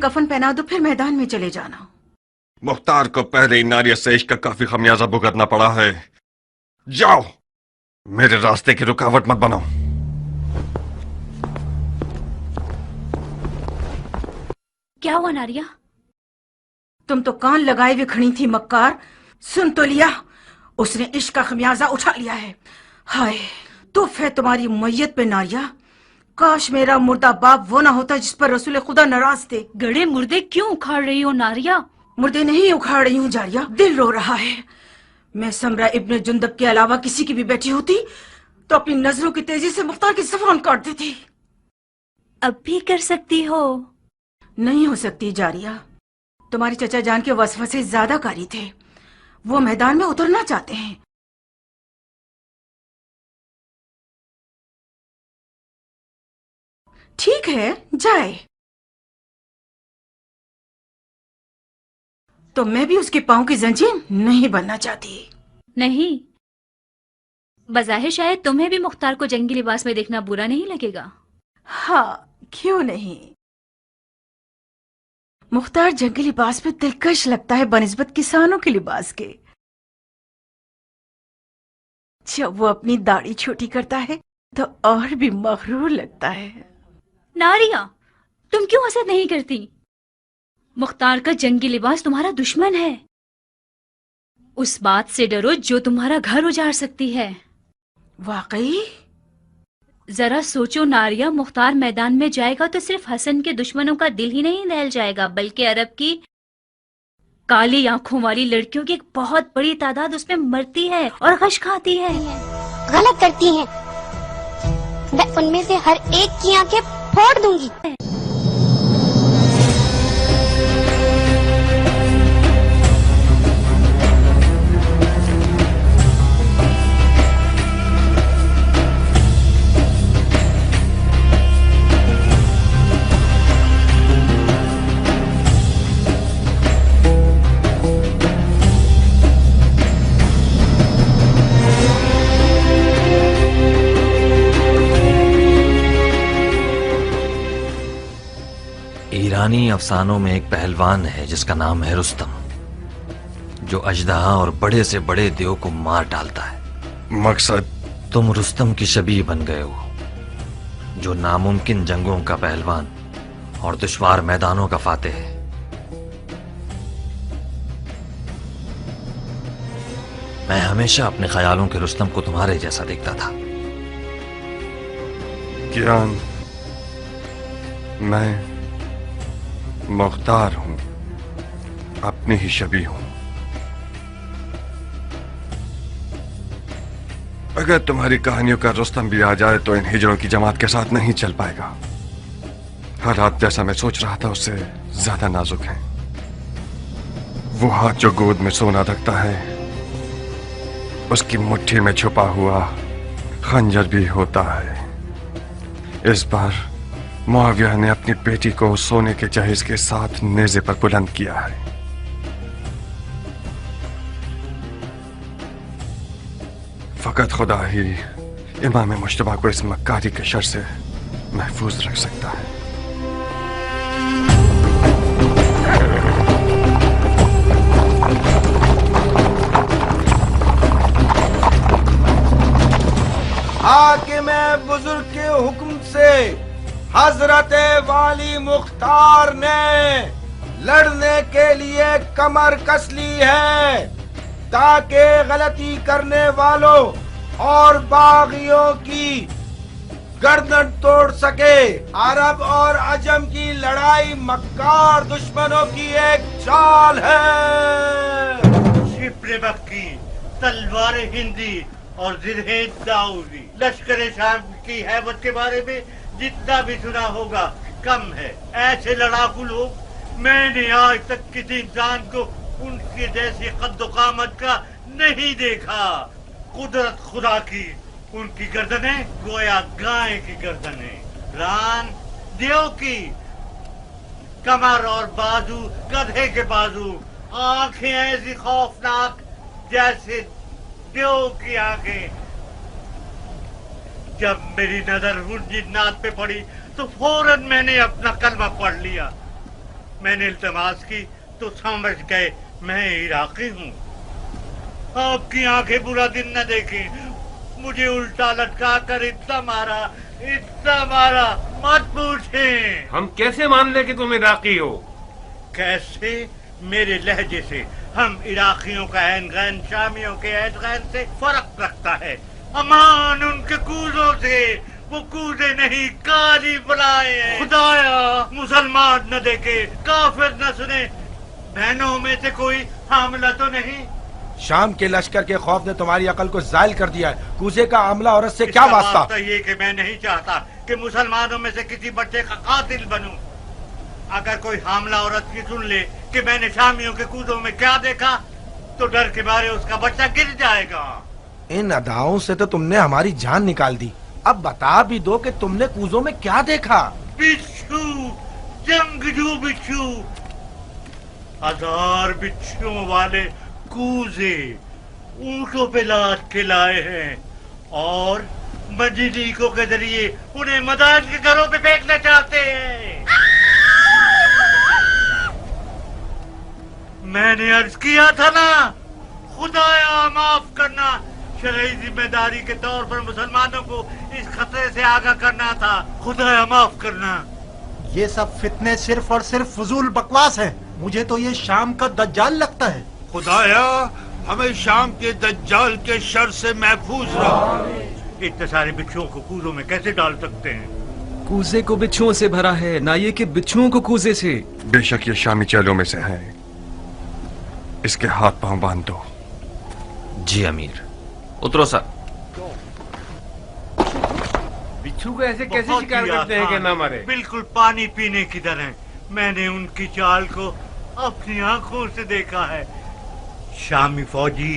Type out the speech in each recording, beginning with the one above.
कफन पहना दो, फिर मैदान में चले जाना। मुख्तार को पहले ही नारिया से इश्क का काफी खमियाजा भुगतना पड़ा है। जाओ, मेरे रास्ते की रुकावट मत बनो। क्या हुआ नारिया? तुम तो कान लगाए हुए खड़ी थी मक्कार, सुन तो लिया, उसने इश्क का खमियाजा उठा लिया है। हाय तुफ है तुम्हारी मैयत पे नारिया, काश मेरा मुर्दा बाप वो ना होता जिस पर रसूल खुदा नाराज थे। गड़े मुर्दे क्यों उखाड़ रही हो नारिया? मुर्दे नहीं उखाड़ रही हूँ जारिया, दिल रो रहा है। मैं समरा इब्ने जुंदब के अलावा किसी की भी बेटी होती तो अपनी नजरों की तेजी से मुख्तार की ज़बान काट देती। अब भी कर सकती हो। नहीं हो सकती जारिया, तुम्हारे चचा जान के वसवसे ज्यादा कारी थे, वो मैदान में उतरना चाहते हैं। ठीक है जाए, तो मैं भी उसके पांव की जंजीर नहीं बनना चाहती। नहीं, बज़ाहिर शायद तुम्हें भी मुख्तार को जंगी लिबास में देखना बुरा नहीं लगेगा। हाँ क्यों नहीं, मुख्तार जंगी लिबास में दिलकश लगता है बनिस्बत किसानों के लिबास के। जब वो अपनी दाढ़ी छोटी करता है तो और भी मगरूर लगता है। नारिया, तुम क्यों हसद नहीं करती? मुख्तार का जंगी लिबास तुम्हारा दुश्मन है। उस बात से डरो जो तुम्हारा घर उजाड़ सकती है। वाकई? जरा सोचो नारिया, मुख्तार मैदान में जाएगा तो सिर्फ हसन के दुश्मनों का दिल ही नहीं दहल जाएगा, बल्कि अरब की काली आंखों वाली लड़कियों की एक बहुत बड़ी तादाद उसमें मरती है और गश खाती है। गलत करती हैं, मैं उनमें से हर एक की आंखें फोड़ दूंगी। ईरानी अफसानों में एक पहलवान है जिसका नाम है रुस्तम, जो अजदहा और बड़े से बड़े देव को मार डालता है। मकसद? तुम रुस्तम की शबीह बन गए हो, जो नामुमकिन जंगों का पहलवान और दुश्वार मैदानों का फातेह है। मैं हमेशा अपने ख्यालों के रुस्तम को तुम्हारे जैसा देखता था। कियान, मैं मुख्तार हूं, अपनी ही शबीह हूं। अगर तुम्हारी कहानियों का रुस्तम भी आ जाए तो इन हिजड़ों की जमात के साथ नहीं चल पाएगा। हालात जैसा मैं सोच रहा था उससे ज्यादा नाजुक हैं। वो हाथ जो गोद में सोना रखता है, उसकी मुट्ठी में छुपा हुआ खंजर भी होता है। इस बार मुआविया ने अपनी बेटी को सोने के जहेज के साथ नेज़े पर बुलंद किया है। फकत खुदा ही इमाम मुश्तबा को इस मक्कारी के शर से महफूज रख सकता है। हाकिम बुजुर्ग के हुक्म से हजरत वाली मुख्तार ने लड़ने के लिए कमर कस ली है, ताकि गलती करने वालों और बागियों की गर्दन तोड़ सके। अरब और अजम की लड़ाई मक्कार दुश्मनों की एक चाल है। शिप्रे मक्की, तलवार हिंदी और जिरहे दाऊदी, लश्कर शाम की हैबत के बारे में जितना भी सुना होगा कम है। ऐसे लड़ाकू लोग मैंने आज तक किसी इंसान को उनके जैसी कद्दो कामत का नहीं देखा। कुदरत खुदा की, उनकी गर्दनें गोया गाय की गर्दनें, रान देव की, कमर और बाजू गधे के बाजू, आंखें ऐसी खौफनाक जैसे देव की आंखें। जब मेरी नजर उन जिन्नात पे पड़ी तो फौरन मैंने अपना कलमा पढ़ लिया। मैंने इल्तमास की तो समझ गए मैं इराकी हूँ। आपकी आंखें बुरा दिन न देखें। मुझे उल्टा लटका कर इतना मारा, मत पूछें। हम कैसे मान ले कि तुम इराकी हो? कैसे? मेरे लहजे से। हम इराकियों का ऐन गैन शामियों के ऐन गैन से फर्क रखता है। अमान उनके कूजों से, वो कूदे नहीं काली बुलाए हैं। खुदाया मुसलमान न देखे, काफिर न सुने, बहनों में से कोई हामला तो नहीं? शाम के लश्कर के खौफ ने तुम्हारी अकल को जायल कर दिया है। कूजे का आमला औरत से क्या वास्ता? तो ये कि मैं नहीं चाहता कि मुसलमानों में से किसी बच्चे का कातिल बनूं। अगर कोई हामला औरत की सुन ले कि मैंने शामियों के कूदों में क्या देखा, तो डर के मारे उसका बच्चा गिर जाएगा। इन अदाओं से तो तुमने हमारी जान निकाल दी। अब बता भी दो कि तुमने कूजों में क्या देखा? बिच्छू, जंगजू बिच्छू, 1000 बिच्छुओं वाले कूजे ऊंटों पे लाद के लाए हैं और मजदीकों के जरिए उन्हें मदान के घरों पे फेंकना चाहते हैं। मैंने अर्ज किया था ना, खुदाया माफ करना। शरई जिम्मेदारी के तौर पर मुसलमानों को इस खतरे से आगाह करना था। खुदाया माफ करना। ये सब फितने सिर्फ और सिर्फ फजूल बकवास है। मुझे तो ये शाम का दज्जाल लगता है। खुदाया हमें शाम के दज्जाल के शर से महफूज रहा। इतने सारे बिच्छुओं को कूजों में कैसे डाल सकते हैं? कूजे को बिच्छुओं से भरा है, ना ये कि बिच्छुओं को कूजे से। बेशक ये शामी चेलों में से है। इसके हाथ पांव बांध दो। जी अमीर। उतरो सर। बिच्छू को ऐसे कैसे बहुत शिकार ही करते हैं कि आसान, ना मारे? बिल्कुल पानी पीने की तरह। मैंने उनकी चाल को अपनी आंखों से देखा है। शामी फौजी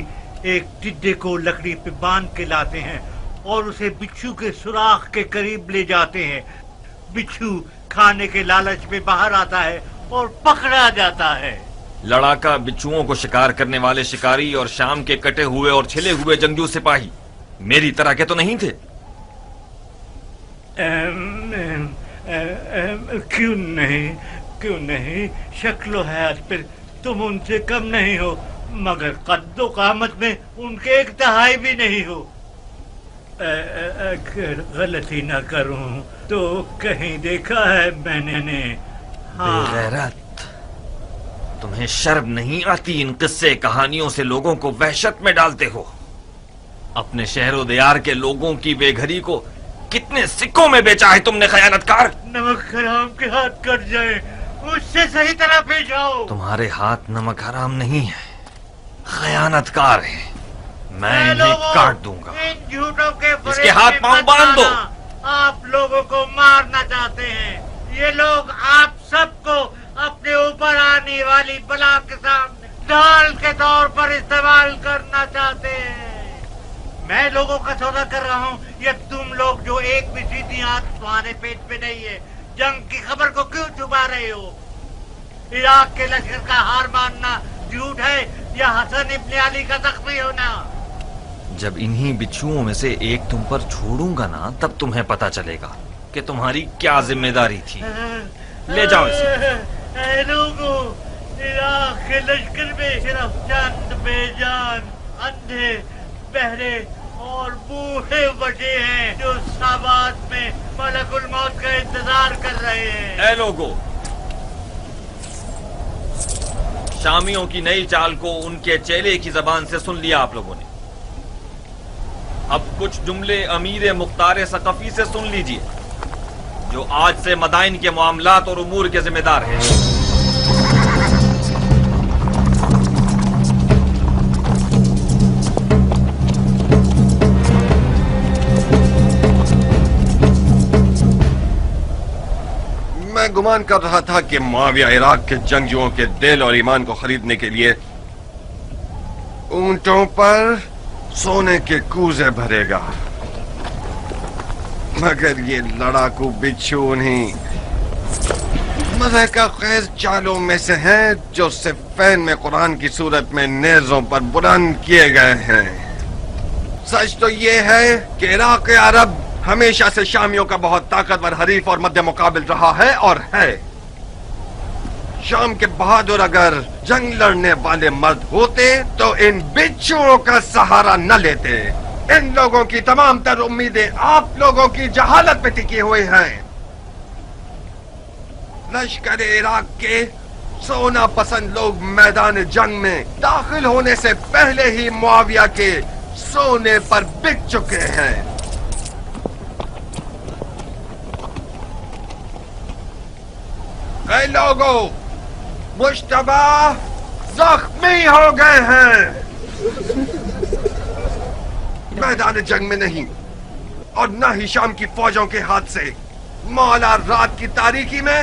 एक टिड्डे को लकड़ी पे बांध के लाते हैं और उसे बिच्छू के सुराख के करीब ले जाते हैं। बिच्छू खाने के लालच में बाहर आता है और पकड़ा जाता है। लड़ाका बिच्छुओं को शिकार करने वाले शिकारी और शाम के कटे हुए और छिले हुए जंगजू सिपाही मेरी तरह के तो नहीं थे? क्यों नहीं, शक्लो हैत पर तुम उनसे कम नहीं हो, मगर कद्दो कामत में उनके एक तिहाई भी नहीं हो। अगर गलती न करूं तो कहीं देखा है मैंने। हाँ। बेगैरत, तुम्हें शर्म नहीं आती? इन किस्से कहानियों से लोगों को वहशत में डालते हो। अपने शहरो दियार के लोगों की बेघरी को कितने सिक्कों में बेचा है तुमने, खयानतकार। नमक हराम के हाथ कट जाए, उससे सही तरह पेश आओ। तुम्हारे हाथ नमक हराम नहीं है, खयानतकार है। मैं इन्हें काट दूंगा। इन झूठों के इसके हाथ पांव बांध दो। आप लोगों को मारना चाहते हैं। ये लोग आप सबको अपने ऊपर आने वाली बला के सामने ढाल के तौर पर इस्तेमाल करना चाहते हैं। मैं लोगों का सौदा कर रहा हूँ, ये तुम लोग जो एक भी सीधी हाथ तुम्हारे पेट पे नहीं है, जंग की खबर को क्यों छुपा रहे हो? इराक के लश्कर का हार मानना झूठ है या हसन इब्ने अली का जख्मी होना? जब इन्हीं बिच्छुओं में से एक तुम पर छोड़ूंगा ना, तब तुम्हें पता चलेगा कि तुम्हारी क्या जिम्मेदारी थी। ले जाओ इसे। लोगों, इराक के लश्कर में सिर्फ चंद बेजान, अंधे, बहरे और बूढ़े बचे हैं जो साबात में मलकुल मौत का इंतजार कर रहे हैं। ऐ लोगों, शामियों की नई चाल को उनके चेले की जबान से सुन लिया आप लोगों ने। अब कुछ जुमले अमीर मुख्तार सकफी से सुन लीजिए, जो आज से मदाइन के मामलात और उमूर के जिम्मेदार हैं। मैं गुमान कर रहा था कि मुआविया इराक के जंगजुओं के दिल और ईमान को खरीदने के लिए ऊंटों पर सोने के कूजे भरेगा, मगर ये लड़ाकू बिच्छू उन्हीं मज़हका ख़ैर चालों में से हैं जो सिफ़ैन में कुरान की सूरत में नेज़ों पर बुलंद किए गए हैं। सच तो ये है कि इराक़ अरब हमेशा से शामियों का बहुत ताकतवर हरीफ और मध्य मुकाबिल रहा है और है। शाम के बहादुर अगर जंग लड़ने वाले मर्द होते तो इन बिच्छुओं का सहारा न लेते। इन लोगों की तमाम तर उम्मीदें आप लोगों की जहालत पे टिकी हुई हैं। लश्कर इराक के सोना पसंद लोग मैदान जंग में दाखिल होने से पहले ही मुआविया के सोने पर बिक चुके हैं। कई लोगों मुश्तबा जख्मी हो गए हैं। मैदान जंग में नहीं और न ही शाम की फौजों के हाथ से, मौला रात की तारीकी में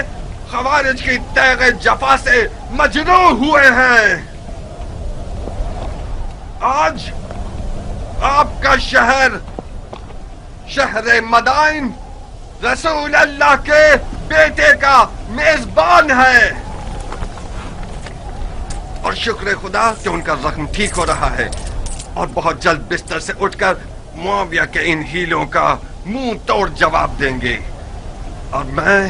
खवारिज की तैगे जफा से मजरूह हुए हैं। आज आपका शहर, शहर मदाइन, रसूल अल्लाह के बेटे का मेजबान है और शुक्र खुदा कि उनका जख्म ठीक हो रहा है और बहुत जल्द बिस्तर से उठकर मुआविया के इन हीलों का मुंह तोड़ जवाब देंगे। और मैं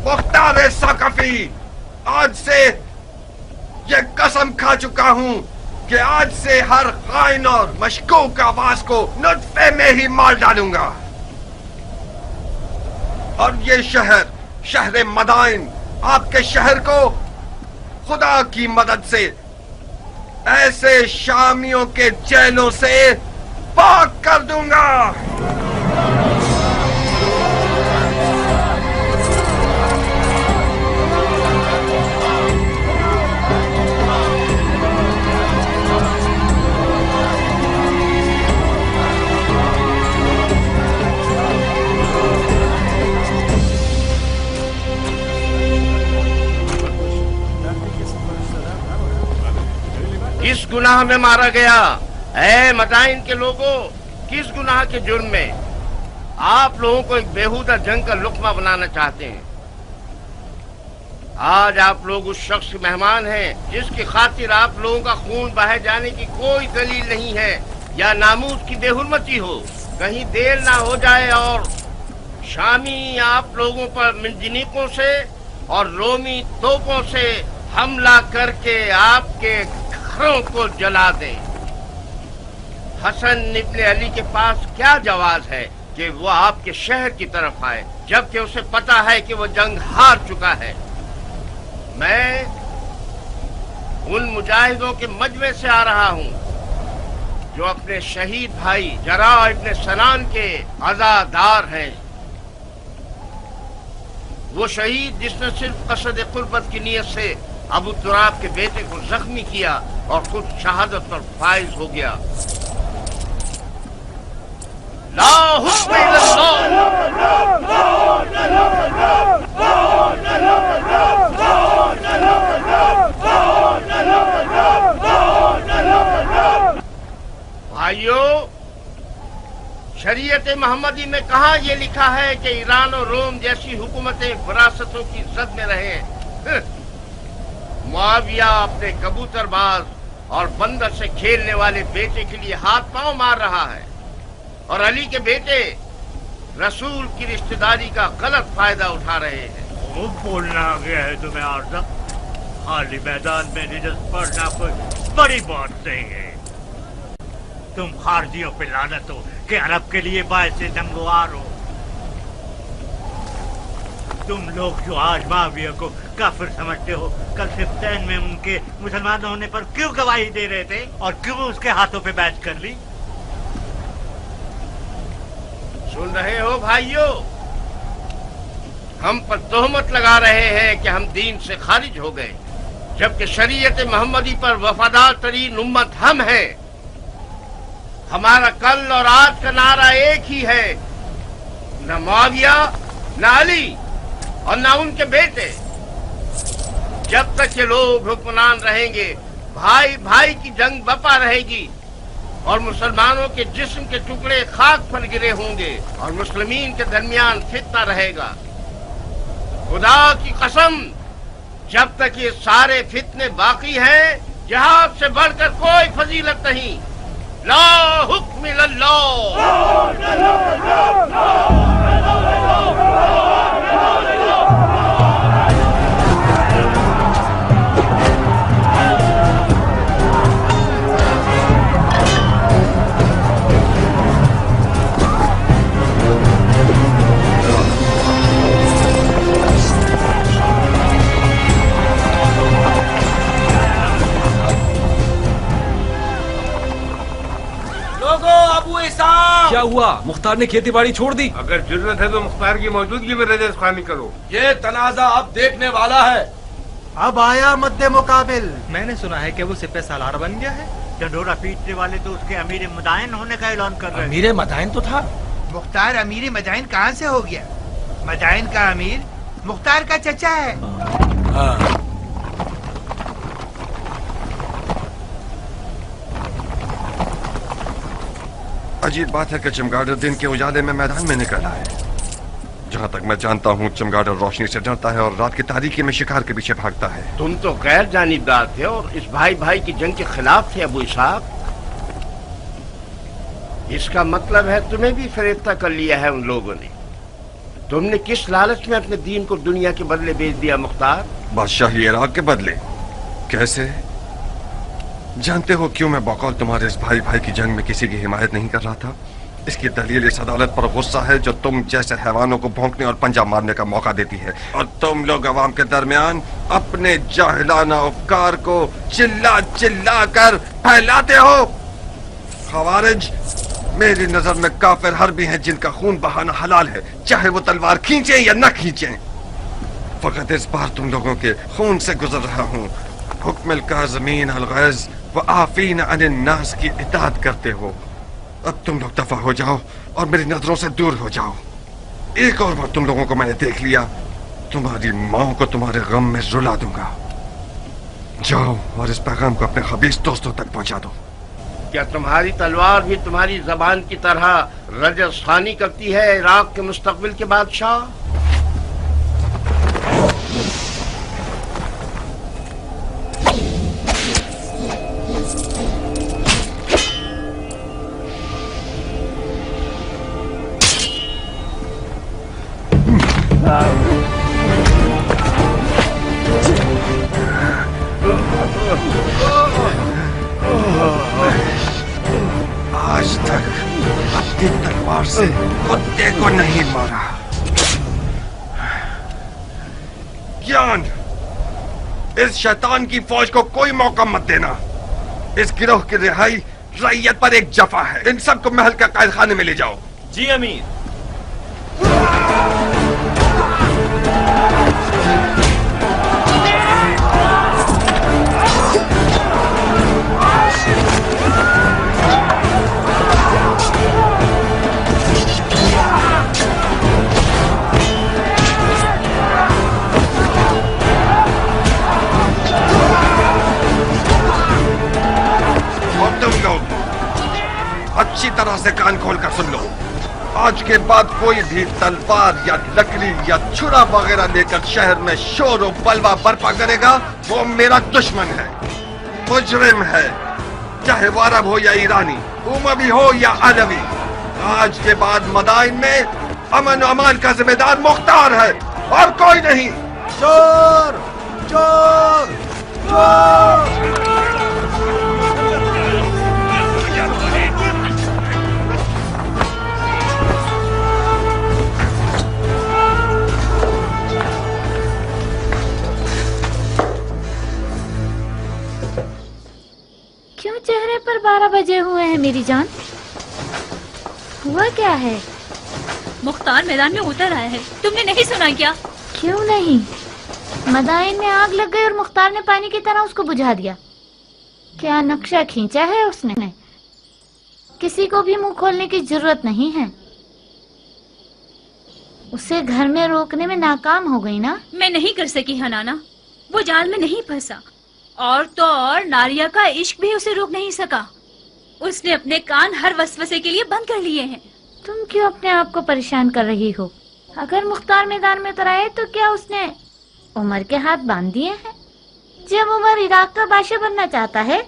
मुख्तार सकफी आज से ये कसम खा चुका हूं कि आज से हर खाइन और मशकूक आवाज को नुत्फे में ही मार डालूंगा। और ये शहर, शहर मदाइन, आपके शहर को खुदा की मदद से ऐसे शामियों के जेलों से पाक कर दूंगा। किस गुनाह में मारा गया? ऐ मदाइन के लोगों, किस गुनाह के जुर्म में? आप लोगों को एक बेहुदा जंग का लुक्मा बनाना चाहते हैं। आज आप लोग उस शख्स के मेहमान हैं जिसकी खातिर आप लोगों का खून बहाए जाने की कोई दलील नहीं है या नामूस की बेहुरमती हो। कहीं देर ना हो जाए और शामी आप लोगों पर मिंजनीकों से और रोमी तोपों से हमला करके आपके घरों को जला दे। हसन इब्ने अली के पास क्या जवाज है कि वो आपके शहर की तरफ आए जबकि उसे पता है कि वो जंग हार चुका है। मैं उन मुजाहिदों के मजमे से आ रहा हूं जो अपने शहीद भाई जरा इब्ने सनान के अज़ादार हैं। वो शहीद जिसने सिर्फ कसद कुर्बत की नियत से अबू तुराब के बेटे को जख्मी किया और खुद शहादत पर फाइज हो गया। ला हुक्म भाइयों, शरीयत मोहम्मदी में कहा ये लिखा है कि ईरान और रोम जैसी हुकूमतें विरासतों की जद में रहे। मुआविया अपने कबूतरबाज और बंदर से खेलने वाले बेटे के लिए हाथ पांव मार रहा है और अली के बेटे रसूल की रिश्तेदारी का गलत फायदा उठा रहे हैं। वो बोलना आ गया है तुम्हें आरज़ा? खाली मैदान में निजत पढ़ना कोई बड़ी बात नहीं है। तुम खारजियों पे लानत हो कि अरब के लिए बायस नमवार हो। तुम लोग जो आज माविया को काफिर समझते हो, कल सिफ्तैन में उनके मुसलमान होने पर क्यों गवाही दे रहे थे और क्यों उसके हाथों पे बैच कर ली? सुन रहे हो भाइयों, हम पर तोहमत लगा रहे हैं कि हम दीन से खारिज हो गए, जबकि शरीयत मोहम्मदी पर वफादार तरीन उम्मत हम हैं। हमारा कल और आज का नारा एक ही है, न मुआविया, न अली और न उनके बेटे। जब तक ये लोग हुक्मरान रहेंगे, भाई भाई की जंग बपा रहेगी और मुसलमानों के जिस्म के टुकड़े खाक पर गिरे होंगे और मुस्लिमीन के दरमियान फितना रहेगा। खुदा की कसम, जब तक ये सारे फितने बाकी हैं, जिहाद से बढ़कर कोई फजीलत नहीं। ला हुक्म इल्लल्लाह। क्या हुआ? मुख्तार ने खेती बाड़ी छोड़ दी? अगर जरूरत है तो मुख्तार की मौजूदगी में रजस खानी करो। ये तनाजा अब देखने वाला है। अब आया मद्दे मुकाबिल। मैंने सुना है कि वो सिपह सालार बन गया है। डंडोरा पीटने वाले तो उसके अमीर मदाइन होने का ऐलान कर रहे हैं। अमीर मदाइन तो था। मुख्तार अमीर मदाइन कहाँ से हो गया? मदाइन का अमीर मुख्तार का चचा है। हाँ। अजीब बात है कि चमगादड़ दिन के उजाले में मैदान में निकला है। जहाँ तक मैं जानता हूँ चमगादड़ रोशनी से डरता है और रात की तारीकी में शिकार के पीछे भागता है। तुम तो गैर जानिबदार थे और इस भाई भाई की जंग के खिलाफ थे अबू इसहाक। इसका मतलब है तुम्हें भी फरेफ्ता कर लिया है उन लोगों ने। तुमने किस लालच में अपने दीन को दुनिया के बदले बेच दिया मुख्तार? बादशाही इराक के बदले? कैसे? जानते हो क्यों मैं बकौल तुम्हारे इस भाई भाई की जंग में किसी की हिमायत नहीं कर रहा था? इसकी दलील इस अदालत पर गुस्सा है जो तुम जैसे हैवानों को भौंकने और पंजा मारने का मौका देती है, और तुम लोग अवाम के दरमियान अपने जाहिलाना उपकार को चिल्ला चिल्ला कर फैलाते हो। खवारिज मेरी नजर में काफिर हर्बी हैं जिनका खून बहाना हलाल है, चाहे वो तलवार खींचे या न खींचे। फकत इस बार तुम लोगों के खून से गुजर रहा हूँ। हुक्म काज़मीन अल गैज़ व आफीन अनिन नास की इताअत करते हो। अब तुम लोग दफा हो जाओ और मेरी नजरों से दूर हो जाओ। एक और बार तुम लोगों को मैंने देख लिया, तुम्हारी माँ को तुम्हारे गम में रुला दूंगा। जाओ और इस पैगाम को अपने खबीस दोस्तों तक पहुंचा दो। क्या तुम्हारी तलवार भी तुम्हारी जबान की तरह रजस खानी करती है इराक के मुस्तकबिल के बादशाह? आज तक अपनी तलवार से कुत्ते को नहीं मारा। ज्ञान, इस शैतान की फौज को कोई मौका मत देना। इस गिरोह की रिहाई रैयत पर एक जफा है। इन सबको महल के कैद खाने में ले जाओ। जी अमीर। अच्छी तरह से कान खोल कर सुन लो। आज के बाद कोई भी तलवार या लकड़ी या छुरा वगैरह लेकर शहर में शोर और बलवा बर्पा करेगा, वो मेरा दुश्मन है, मुजरिम है, चाहे वो अरब हो या ईरानी, उमवी हो या अलवी। आज के बाद मदाइन में अमन और अमान का जिम्मेदार मुख्तार है और कोई नहीं। चोर चोर चोर। क्यों चेहरे पर 12 बजे हुए हैं मेरी जान? हुआ क्या है? मुख्तार मैदान में उतर आया है, तुमने नहीं सुना क्या? क्यों नहीं? मदाइन में आग लग गई और मुख्तार ने पानी की तरह उसको बुझा दिया। क्या नक्शा खींचा है उसने? किसी को भी मुंह खोलने की जरूरत नहीं है। उसे घर में रोकने में नाकाम हो गई ना? मैं नहीं कर सकी हनाना, वो जाल में नहीं फंसा। और तो और नारिया का इश्क भी उसे रोक नहीं सका। उसने अपने कान हर वसवसे के लिए बंद कर लिए हैं। तुम क्यों अपने आप को परेशान कर रही हो? अगर मुख्तार मैदान में उतर आए तो क्या उसने उमर के हाथ बांध दिए हैं? जब उमर इराक का बादशाह बनना चाहता है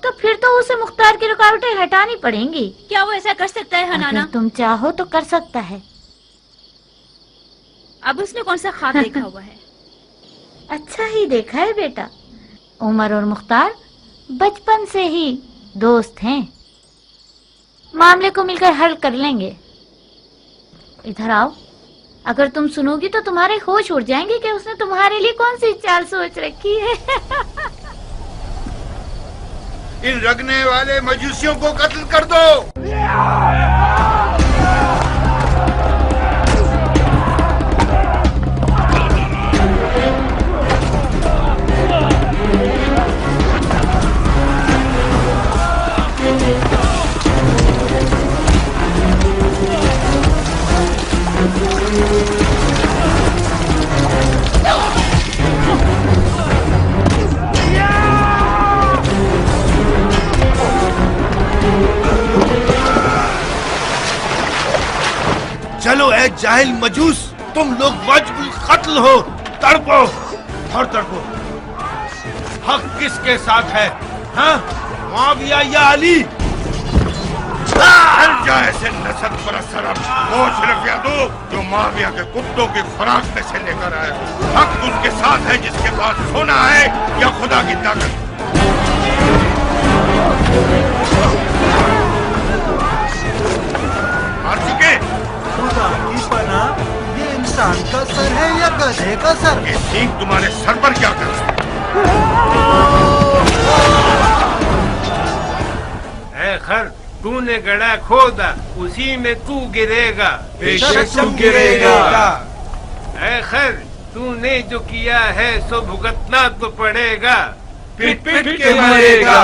तो फिर तो उसे मुख्तार की रुकावटें हटानी पड़ेंगी। क्या वो ऐसा कर सकता है हनाना? अगर तुम चाहो तो कर सकता है। अब उसने कौन सा ख्वाब देखा हुआ है? अच्छा ही देखा है बेटा। उमर और मुख्तार बचपन से ही दोस्त हैं। मामले को मिलकर हल कर लेंगे। इधर आओ, अगर तुम सुनोगी तो तुम्हारे होश उड़ जाएंगे कि उसने तुम्हारे लिए कौन सी चाल सोच रखी है। इन रगने वाले मजूसियों को कत्ल कर दो। चलो ए जाहिल मजूस, तुम लोग वाजिबुल कत्ल हो, तड़पो और तड़पो। हक किसके साथ है? हाँ, मुआविया या अली? हर जाए ऐसे नसब परस्त सरब, वो सिर्फ यादो जो मुआविया के कुत्तों की खुराक में से लेकर आया। हक उसके साथ है जिसके पास सोना है या खुदा की ताकत। मार चुके? खुदा की पनाह, ये इंसान का सर है या गधे का सर? ये सींग तुम्हारे सर पर क्या कर सकते? ऐ खर, तूने गड़ा खोदा, उसी में तू गिरेगा। बेशक तुम गिरेगा। ऐ खर, तूने जो किया है सो भुगतना तो पड़ेगा। पिट पिट के मरेगा।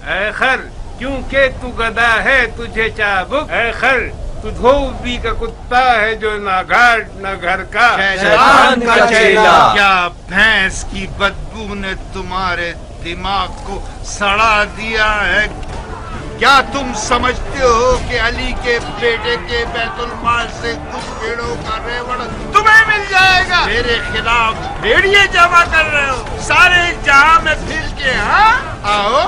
ऐ खर, क्योंकि तू गधा है तुझे चाबुक। ऐ खर, तू धोबी का कुत्ता है जो ना घाट ना घर का। शैतान का चेला। क्या भैंस की बदबू ने तुम्हारे दिमाग को सड़ा दिया है? क्या तुम समझते हो कि अली के बेटे के बैतुल माल से कुछ भेड़ों का रेवड़ तुम्हें मिल जाएगा? मेरे खिलाफ भेड़िए जमा कर रहे हो सारे जहां में फिर के। हाँ, आओ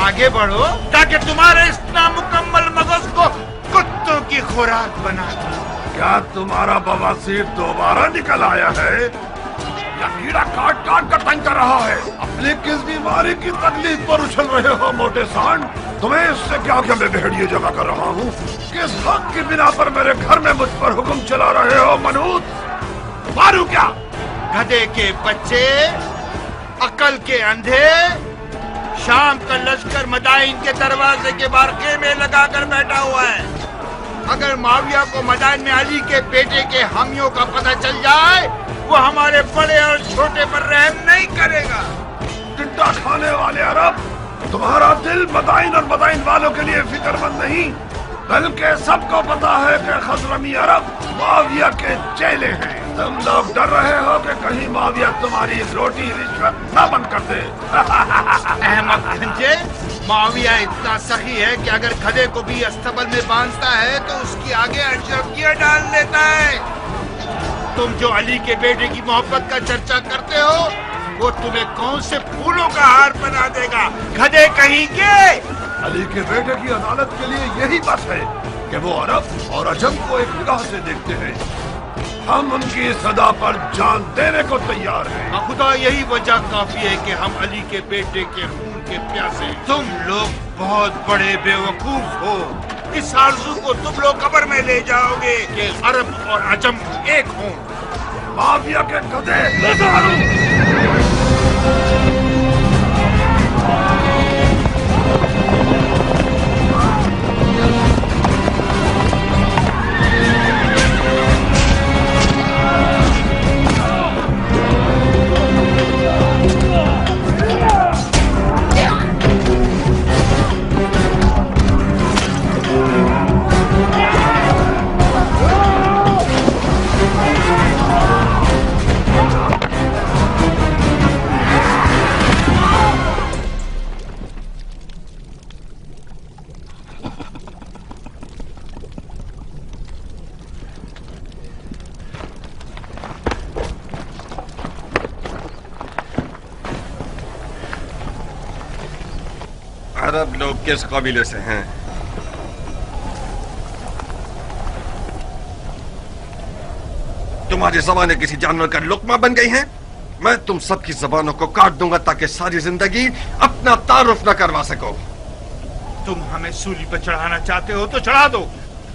आगे बढ़ो ताकि तुम्हारे इस नामुकम्मल मगज को कुत्तों की खुराक बना दो। क्या तुम्हारा बवासीर दोबारा निकल आया है या कीड़ा काट काट कर तंग कर रहा है? अपनी किस बीमारी की तकलीफ पर उछल रहे हो मोटे सांड? तुम्हें इससे क्या कि मैं भेड़िए जमा कर रहा हूँ? किस हक की बिना पर मेरे घर में मुझ पर हुक्म चला रहे हो मनूत? मारू क्या? गधे के बच्चे, अकल के अंधे, शाम का लश्कर मदाइन के दरवाजे के बाहर खेमे लगा कर बैठा हुआ है। अगर माविया को मदाइन में अली के बेटे के हामियों का पता चल जाए, वो हमारे बड़े और छोटे पर रहम नहीं करेगा। टिड्डा खाने वाले अरब, तुम्हारा दिल मदाइन और मदाइन वालों के लिए फिक्रमंद नहीं, बल्कि सबको पता है कि खजरमी अरब माविया के चेले हैं। तुम लोग डर रहे हो कि कहीं माविया तुम्हारी रोटी रिश्वत न बंद कर दे। अहमद गंजे, माविया इतना सही है कि अगर गधे को भी अस्तबल में बांधता है तो उसकी आगे अशरफियां डाल लेता है। तुम जो अली के बेटे की मोहब्बत का चर्चा करते हो, वो तुम्हें कौन से फूलों का हार बना देगा, गधे कहीं के। अली के बेटे की अदालत के लिए यही बस है कि वो अरब और अजम को एक निगाह से देखते हैं। हम उनकी सदा पर जान देने को तैयार हैं। खुदा यही वजह काफी है कि हम अली के बेटे के खून के प्यासे। तुम लोग बहुत बड़े बेवकूफ हो। इस आरज़ू को तुम लोग कब्र में ले जाओगे कि अरब और अजम एक हों। माफिया के गधे अरब लोग किस कबीले से हैं? तुम्हारी जबानें किसी जानवर का लुकमा बन गई हैं? मैं तुम सबकी जबानों को काट दूंगा ताकि सारी जिंदगी अपना तारुफ न करवा सको। तुम हमें सूली पर चढ़ाना चाहते हो तो चढ़ा दो।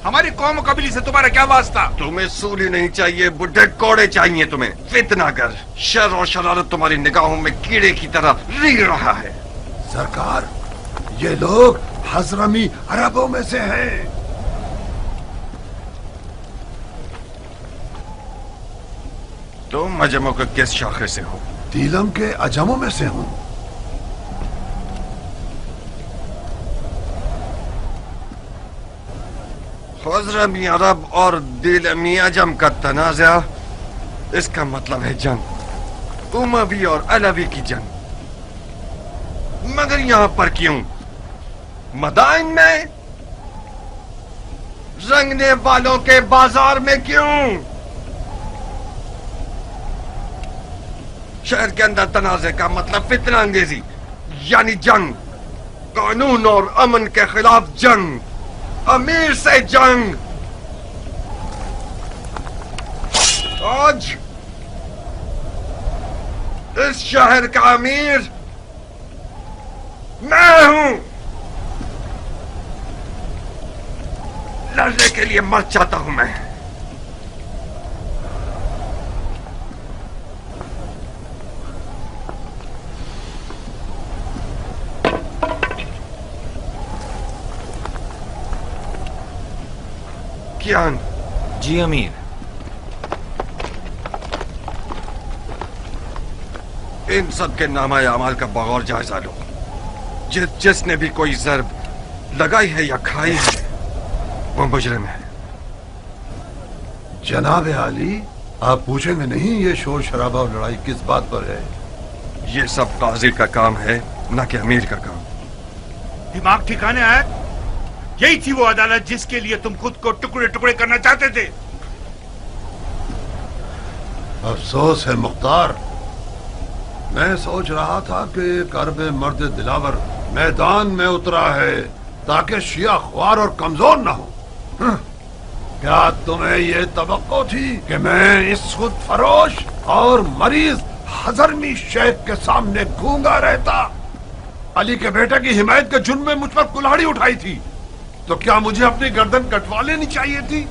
हमारी कौम कबीले से तुम्हारा क्या वास्ता? तुम्हें सूली नहीं चाहिए, बुढ़े कोड़े चाहिए तुम्हें। फितना कर, शर और शरारत तुम्हारी निगाहों में कीड़े की तरह रीढ़ रहा है। सरकार, ये लोग हजरमी अरबों में से हैं। तुम अजमों के किस शाखे से हो? तीलम के अजमों में से हूँ। खुज़रमी अरब और दिलमी अजम का तनाज़ा, इसका मतलब है जंग, उमवी और अलवी की जंग। मगर यहाँ पर क्यों? मदाइन में? रंगने वालों के बाजार में क्यों? शहर के अंदर तनाज़े का मतलब फितना अंगेजी, यानी जंग, कानून और अमन के खिलाफ जंग, अमीर से जंग। आज इस शहर का अमीर मैं हूं। लड़ने के लिए मर जाता हूं मैं। कियान। जी अमीर। इन सब के नामा अमाल का बगौर जायजा लो। जिसने भी कोई ज़र्ब लगाई है या खाई है वो मुजरिम है। जनाब आली, आप पूछेंगे नहीं ये शोर शराबा और लड़ाई किस बात पर है? ये सब काजी का काम है, न कि अमीर का काम। दिमाग ठिकाने आया? यही थी वो अदालत जिसके लिए तुम खुद को टुकड़े टुकड़े करना चाहते थे। अफसोस है मुख्तार, मैं सोच रहा था कि एक अरब मर्द दिलावर मैदान में उतरा है ताकि शिया ख्वार और कमजोर न हो। क्या तुम्हें ये तवक्को थी कि मैं इस खुद फरोश और मरीज हजरमी शेख के सामने गूंगा रहता? अली के बेटे की हिमायत के जुर्म में मुझ पर कुल्हाड़ी उठाई थी, तो क्या मुझे अपनी गर्दन कटवा लेनी चाहिए थी?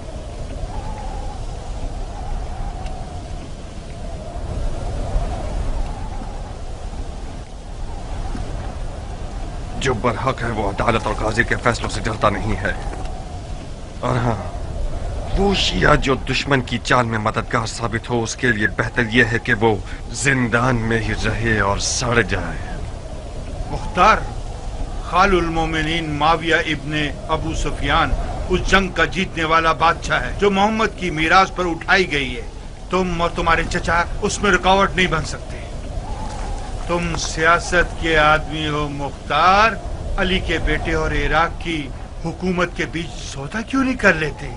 जो बरहक है वो अदालत और काजी के फैसलों से डरता नहीं है। और हाँ, वो शिया जो दुश्मन की चाल में मददगार साबित हो, उसके लिए बेहतर यह है कि वो जिंदान में ही रहे और सड़ जाए। मुख्तार, खालुल मोमिनीन माविया इब्ने अबू सुफियान उस जंग का जीतने वाला बादशाह है जो मोहम्मद की मीरास पर उठाई गई है। तुम और तुम्हारे चचा उसमें रुकावट नहीं बन सकते। तुम सियासत के आदमी हो मुख्तार। अली के बेटे और इराक की हुकूमत के बीच सौदा क्यों नहीं कर लेते?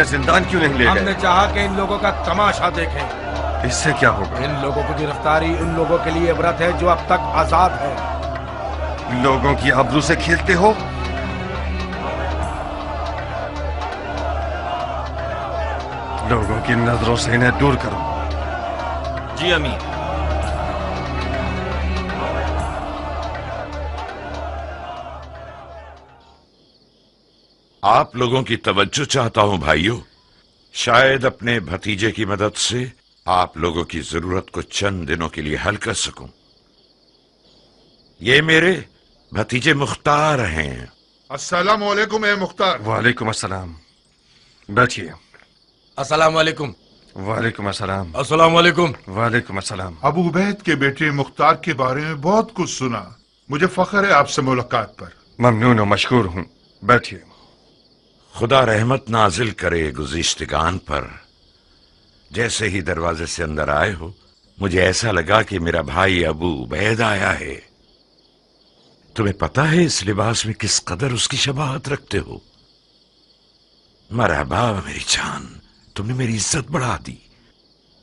जिंदान क्यों नहीं ले गए? हमने चाहा कि इन लोगों का तमाशा देखें। इससे क्या होगा? इन लोगों की गिरफ्तारी उन लोगों के लिए इबरत है जो अब तक आजाद है। लोगों की आबरू से खेलते हो? लोगों की नजरों से इन्हें दूर करो। जी अमीर। आप लोगों की तवज्जो चाहता हूं भाइयों। शायद अपने भतीजे की मदद से आप लोगों की जरूरत को चंद दिनों के लिए हल कर सकूं। ये मेरे भतीजे मुख्तार हैं। अस्सलाम वालेकुम ए मुख्तार। वालेकुम अस्सलाम। बैठिए। अस्सलाम वालेकुम। वालेकुम अस्सलाम। अस्सलाम वालेकुम। वालेकुम अस्सलाम। अबू उबैद के बेटे मुख्तार के बारे में बहुत कुछ सुना। मुझे फख्र है आपसे मुलाकात पर। ममनून और मशकूर हूं। बैठिए। खुदा रहमत नाजिल करे गुज़िश्तगान पर। जैसे ही दरवाजे से अंदर आए हो, मुझे ऐसा लगा कि मेरा भाई अबू उबैद आया है। तुम्हें पता है इस लिबास में किस कदर उसकी शबाहत रखते हो? मरहबा मेरी जान, तुमने मेरी इज्जत बढ़ा दी।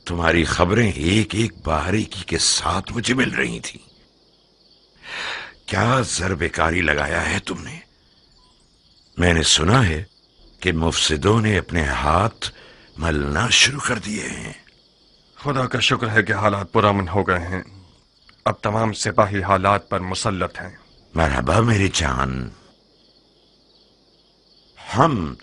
तुम्हारी खबरें एक एक बारीकी के साथ मुझे मिल रही थी। क्या ज़र्बेकारी लगाया है तुमने? मैंने सुना है कि मुफसिदों ने अपने हाथ मलना शुरू कर दिए हैं। खुदा का शुक्र है कि हालात पुरअमन हो गए हैं। اب تمام سپاہی حالات پر مسلط ہیں۔ مرحبا میری جان، ہم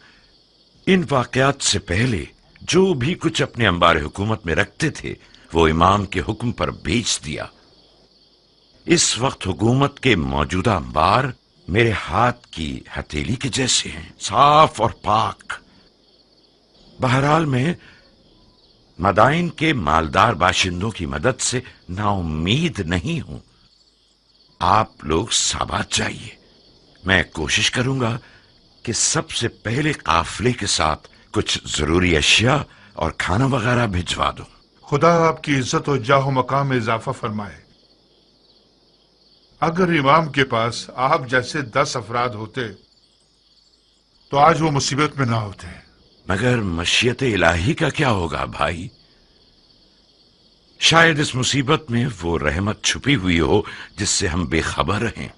ان واقعات سے پہلے جو بھی کچھ اپنے انبار حکومت میں رکھتے تھے وہ امام کے حکم پر بیچ دیا۔ اس وقت حکومت کے موجودہ انبار میرے ہاتھ کی ہتھیلی کے جیسے ہیں، صاف اور پاک۔ بہرحال میں مدائن کے مالدار باشندوں کی مدد سے نا امید نہیں ہوں۔ آپ لوگ سابات جائیے، میں کوشش کروں گا کہ سب سے پہلے قافلے کے ساتھ کچھ ضروری اشیاء اور کھانا وغیرہ بھجوا دوں۔ خدا آپ کی عزت و جاہ و مقام میں اضافہ فرمائے۔ اگر امام کے پاس آپ جیسے 10 افراد ہوتے تو آج وہ مصیبت میں نہ ہوتے۔ مگر مشیت الہی کا کیا ہوگا بھائی؟ شاید اس مصیبت میں وہ رحمت چھپی ہوئی ہو جس سے ہم بے خبر ہیں۔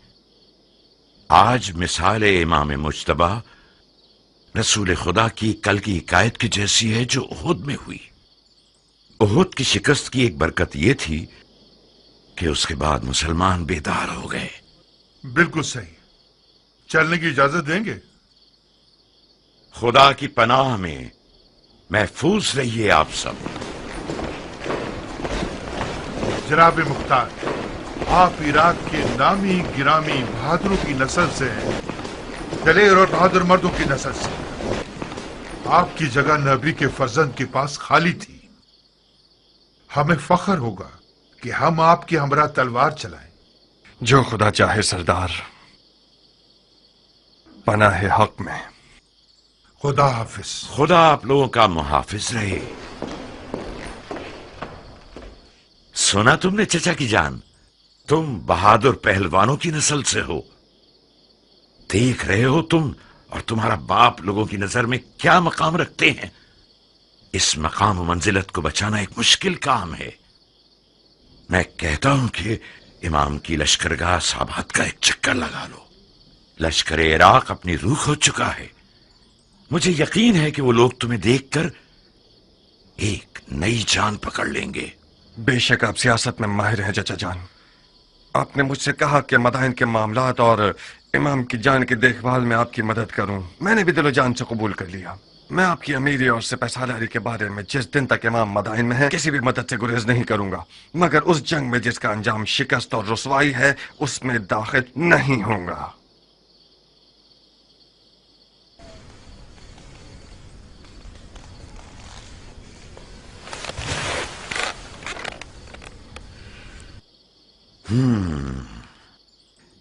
آج مثال امام مجتبی رسول خدا کی کل کی حکایت کی جیسی ہے جو احد میں ہوئی۔ احد کی شکست کی ایک برکت یہ تھی کہ اس کے بعد مسلمان بیدار ہو گئے۔ بالکل صحیح، چلنے کی اجازت دیں گے؟ خدا کی پناہ میں محفوظ رہیے آپ سب۔ جناب مختار، آپ عراق کے نامی گرامی بہادروں کی نسل سے ہیں، دلیر اور بہادر مردوں کی نسل سے۔ آپ کی جگہ نبی کے فرزند کے پاس خالی تھی۔ ہمیں فخر ہوگا کہ ہم آپ کے ہمراہ تلوار چلائیں۔ جو خدا چاہے سردار، پناہ حق میں۔ خدا حافظ۔ خدا آپ لوگوں کا محافظ رہے۔ سنا تم نے چچا کی جان، تم بہادر پہلوانوں کی نسل سے ہو۔ دیکھ رہے ہو تم اور تمہارا باپ لوگوں کی نظر میں کیا مقام رکھتے ہیں۔ اس مقام و منزلت کو بچانا ایک مشکل کام ہے۔ میں کہتا ہوں کہ امام کی لشکرگاہ سابات کا ایک چکر لگا لو۔ لشکر عراق اپنی روح کھو چکا ہے۔ مجھے یقین ہے کہ وہ لوگ تمہیں دیکھ کر ایک نئی جان پکڑ لیں گے۔ بے شک آپ سیاست میں ماہر ہیں چچا جان۔ آپ نے مجھ سے کہا کہ مدائن کے معاملات اور امام کی جان کی دیکھ بھال میں آپ کی مدد کروں۔ میں نے بھی دل و جان سے قبول کر لیا۔ میں آپ کی امیری اور سپہ سالاری کے بارے میں جس دن تک امام مدائن میں ہے کسی بھی مدد سے گریز نہیں کروں گا، مگر اس جنگ میں جس کا انجام شکست اور رسوائی ہے اس میں داخل نہیں ہوں گا۔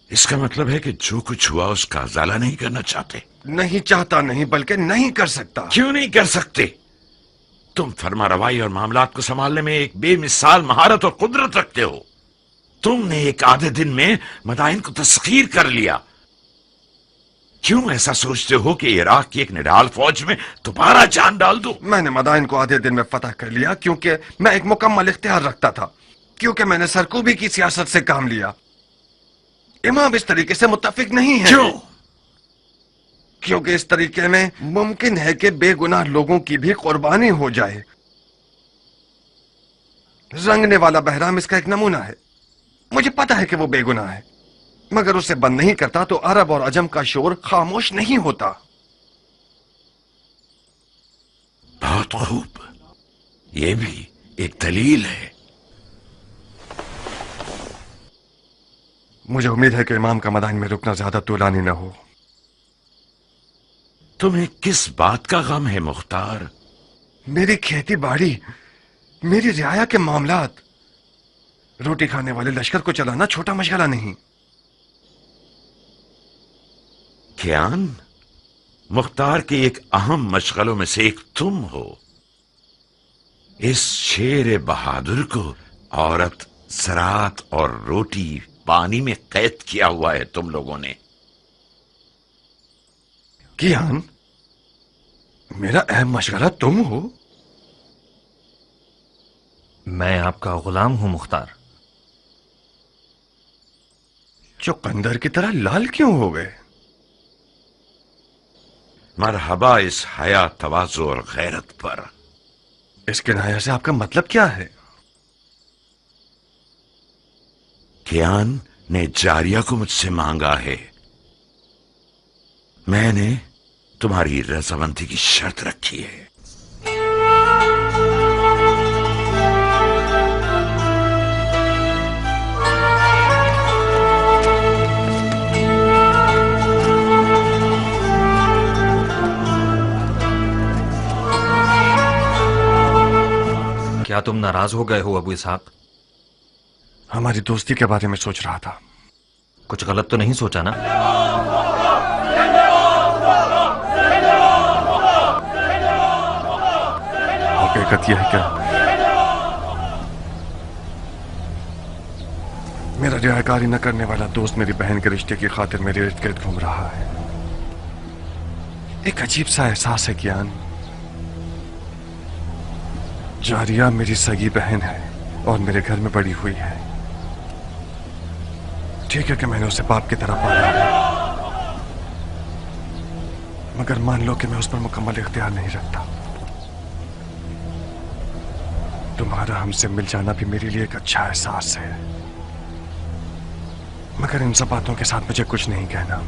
اس کا مطلب ہے کہ جو کچھ ہوا اس کا ازالہ نہیں کرنا چاہتے۔ نہیں چاہتا نہیں، بلکہ نہیں کر سکتا۔ کیوں نہیں کر سکتے؟ تم فرما روائی اور معاملات کو سنبھالنے میں ایک بے مثال مہارت اور قدرت رکھتے ہو۔ تم نے ایک آدھے دن میں مدائن کو تسخیر کر لیا۔ کیوں ایسا سوچتے ہو کہ عراق کی ایک نڈال فوج میں دوبارہ جان ڈال دو؟ میں نے مدائن کو آدھے دن میں فتح کر لیا کیونکہ میں ایک مکمل اختیار رکھتا تھا، کیونکہ میں نے سرکوبی کی سیاست سے کام لیا۔ امام اس طریقے سے متفق نہیں ہے۔ کیوں؟ کیونکہ اس طریقے میں ممکن ہے کہ بے گناہ لوگوں کی بھی قربانی ہو جائے۔ رنگنے والا بہرام اس کا ایک نمونہ ہے۔ مجھے پتا ہے کہ وہ بے گناہ ہے، مگر اسے بند نہیں کرتا تو عرب اور عجم کا شور خاموش نہیں ہوتا۔ بہت خوب، یہ بھی ایک دلیل ہے۔ مجھے امید ہے کہ امام کا مدائن میں رکنا زیادہ طولانی نہ ہو۔ تمہیں کس بات کا غم ہے مختار؟ میری کھیتی باڑی، میری رعایا کے معاملات۔ روٹی کھانے والے لشکر کو چلانا چھوٹا مشغلہ نہیں۔ کیان، مختار کے ایک اہم مشغلوں میں سے ایک تم ہو۔ اس شیر بہادر کو عورت، زراعت اور روٹی پانی میں قید کیا ہوا ہے تم لوگوں نے۔ کیان، میرا اہم مشغلہ تم ہو؟ میں آپ کا غلام ہوں مختار۔ چقندر کی طرح لال کیوں ہو گئے؟ مرحبا اس حیا، تواضع اور غیرت پر۔ اس کنایہ سے آپ کا مطلب کیا ہے؟ कियान ने जारिया को मुझसे मांगा है। मैंने तुम्हारी रजामंदी की शर्त रखी है। क्या तुम नाराज हो गए हो अबू इसहाक? हमारी दोस्ती के बारे में सोच रहा था। कुछ गलत तो नहीं सोचा ना? हकीकत यह है क्या मेरा रियाकारी न करने वाला दोस्त मेरी बहन के रिश्ते की खातिर मेरे इर्द गिर्द घूम रहा है। एक अजीब सा एहसास है कियान, जारिया मेरी सगी बहन है और मेरे घर में बड़ी हुई है। ठीक है कि मैंने उसे बाप की तरह पाला है, मगर मान लो कि मैं उस पर मुकम्मल इख्तियार नहीं रखता। तुम्हारा हमसे मिल जाना भी मेरे लिए एक अच्छा एहसास है, मगर इन सब बातों के साथ मुझे कुछ नहीं कहना।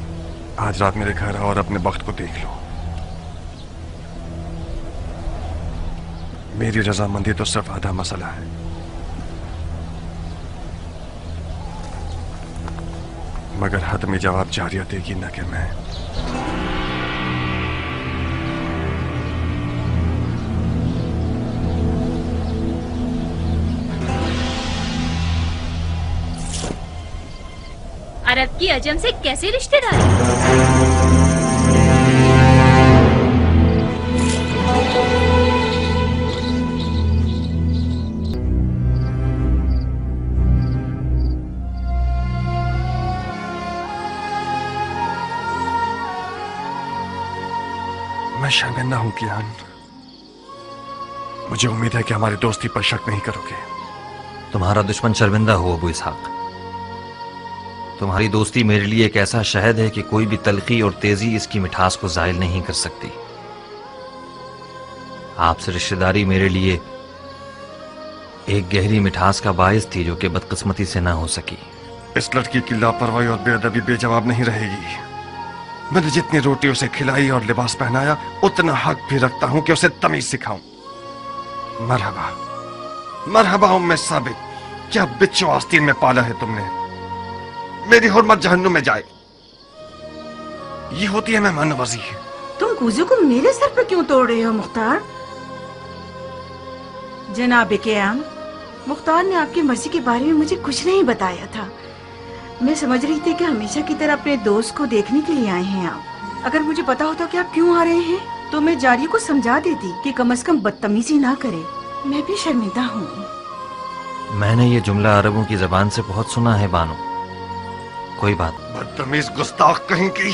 आज रात मेरे घर आओ और अपने वक्त को देख लो। मेरी रजामंदी तो सिर्फ आधा मसला है। मगर हतमी जवाब जारिया देगी न कि मैं। अरब की अजम से कैसे रिश्तेदारी? मैं शर्मिंदा हूं कियान। मुझे उम्मीद है कि हमारी दोस्ती पर शक नहीं करोगे। तुम्हारा दुश्मन शर्मिंदा हो अबू इसहाक। तुम्हारी दोस्ती मेरे लिए एक ऐसा शहद है कि कोई भी तलखी और तेजी इसकी मिठास को जायल नहीं कर सकती। आपसे रिश्तेदारी मेरे लिए एक गहरी मिठास का बायस थी जो कि बदकिस्मती से ना हो सकी। इस लड़की की लापरवाही और बेअदबी बेजवाब नहीं रहेगी। मैंने जितनी रोटी उसे खिलाई और लिबास पहनाया, उतना हक भी रखता हूं कि उसे तमीज सिखाऊं। मरहबा मरहबा उम्मे साबित, क्या बिच्छू आस्तीन में पाला है तुमने। मेरी हुर्मत जहन्नुम में जाए। ये होती है मेहमान नवाजी। तुम कूजू को मेरे सर पर क्यों तोड़ रहे हो मुख्तार? जनाब क़याम, मुख्तार ने आपकी मर्जी के बारे में मुझे कुछ नहीं बताया था। मैं समझ रही थी कि हमेशा की तरह अपने दोस्त को देखने के लिए आए हैं आप। अगर मुझे पता होता कि आप क्यों आ रहे हैं तो मैं जारी को समझा देती कि कम से कम बदतमीजी ना करे। मैं भी शर्मिंदा हूँ। मैंने ये जुमला अरबों की जबान से बहुत सुना है बानो। कोई बात। बदतमीज गुस्ताख कहीं की।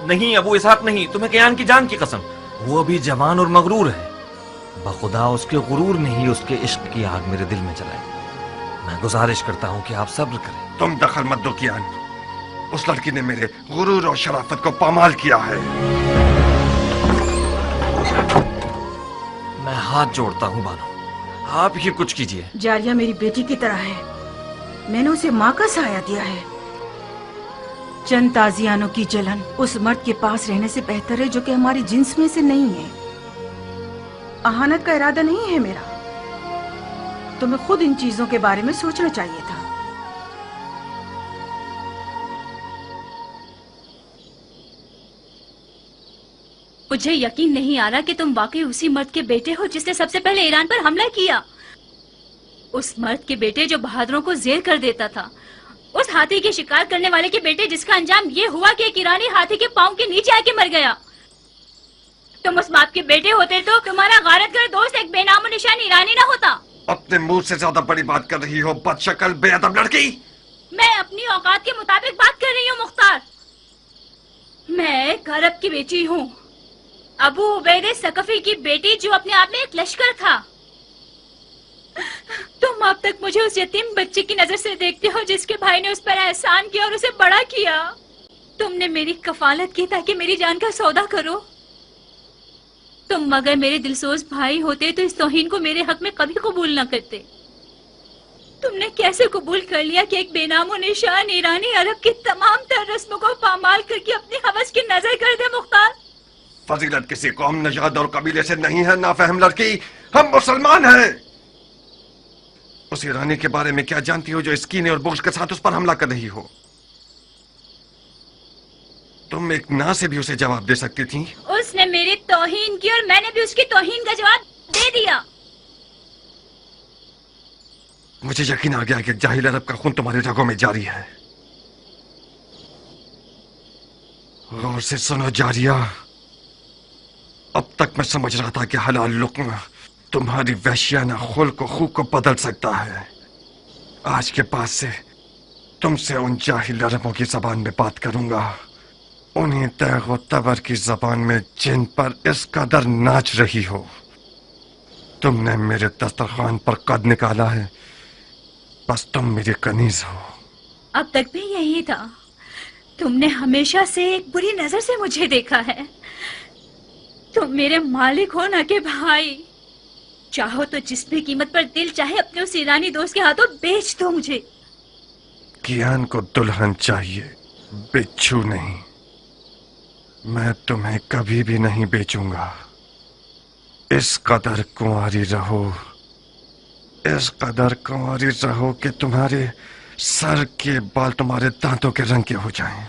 नहीं अबू इसहाक नहीं, तुम्हें कियान की जान की कसम। वो अभी जवान और मगरूर है। बखुदा उसके गुरूर ने ही उसके इश्क की आग मेरे दिल में जलाई। मैं गुजारिश करता हूँ कि आप सब्र करें। तुम दखल मत दो कियान। उस लड़की ने मेरे गुरूर और शराफत को पामाल किया है। मैं हाथ जोड़ता हूँ बानो, आप ही कुछ कीजिए। जारिया मेरी बेटी की तरह है। मैंने उसे माँ का साया दिया है। चंद ताजियानों की जलन उस मर्द के पास रहने से बेहतर है जो कि हमारी जिन्स में से नहीं है। अहानत का इरादा नहीं है मेरा। तुम्हें खुद इन चीजों के बारे में सोचना चाहिए था। मुझे यकीन नहीं आ रहा कि तुम वाकई उसी मर्द के बेटे हो जिसने सबसे पहले ईरान पर हमला किया। उस मर्द के बेटे जो बहादुरों को जेर कर देता था। उस हाथी के शिकार करने वाले के बेटे जिसका अंजाम ये हुआ कि एक ईरानी हाथी के पांव के नीचे आके मर गया। तुम उस बाप के बेटे होते तो तुम्हारा गारतगर दोस्त एक बेनाम निशान ईरानी ना होता। अपने मुंह से ज्यादा बड़ी बात कर रही हो बदशक्ल बेअदब लड़की। मैं अपनी औकात के मुताबिक बात कर रही हूँ मुख्तार। मैं एक अरब की बेटी हूँ, अबू उबैद सकफी की बेटी जो अपने आप में एक लश्कर था। तुम अब तक मुझे उस यतीम बच्चे की नजर से देखते हो जिसके भाई ने उस पर एहसान किया और उसे बड़ा किया। तुमने मेरी कफालत की ताकि मेरी जान का सौदा करो। तुम अगर मेरे दिलसोज भाई होते तो इस तौहीन को मेरे हक में कभी कबूल न करते। تم نے کیسے قبول کر لیا کہ ایک بے نام و نشان ایرانی عرب کی تمام تر رسموں کو پامال کر کے اپنی حوث کی نظر کر دے مختار؟ فضیلت کسی قوم نژاد اور قبیلے سے نہیں ہے نافہم لڑکی، ہم مسلمان ہیں۔ اس ایرانی کے بارے میں کیا جانتی ہو جو اس کینے اور بغض کے ساتھ اس پر حملہ کر رہی ہو؟ تم ایک نا سے بھی اسے جواب دے سکتی تھی۔ اس نے میری توہین کی اور میں نے بھی اس کی توہین کا جواب دے دیا۔ مجھے یقین آ گیا کہ جاہل عرب کا خون تمہاری رگوں میں جاری ہے۔ غور سے سنو جاریہ، اب تک میں سمجھ رہا تھا کہ حلال لقمہ تمہاری وحشیانہ خلق و خو کو بدل سکتا ہے۔ آج کے بعد سے تم سے ان جاہل عربوں کی زبان میں بات کروں گا، انہیں تیغ و تبر کی زبان میں جن پر اس قدر ناچ رہی ہو۔ تم نے میرے دسترخوان پر قد نکالا ہے، بس تم میری کنیز ہو۔ اب تک بھی یہی تھا، تم نے ہمیشہ سے ایک بری نظر سے مجھے دیکھا ہے۔ تم میرے مالک ہو نہ کہ بھائی، چاہو تو جس بھی قیمت پر دل چاہے اپنے اس ایرانی دوست کے ہاتھوں بیچ دو مجھے۔ کیان کو دلہن چاہیے، بچھو نہیں۔ میں تمہیں کبھی بھی نہیں بیچوں گا۔ اس قدر کنواری رہو، اس قدر کنواری رہو کہ تمہارے سر کے بال تمہارے دانتوں کے رنگ کے ہو جائیں۔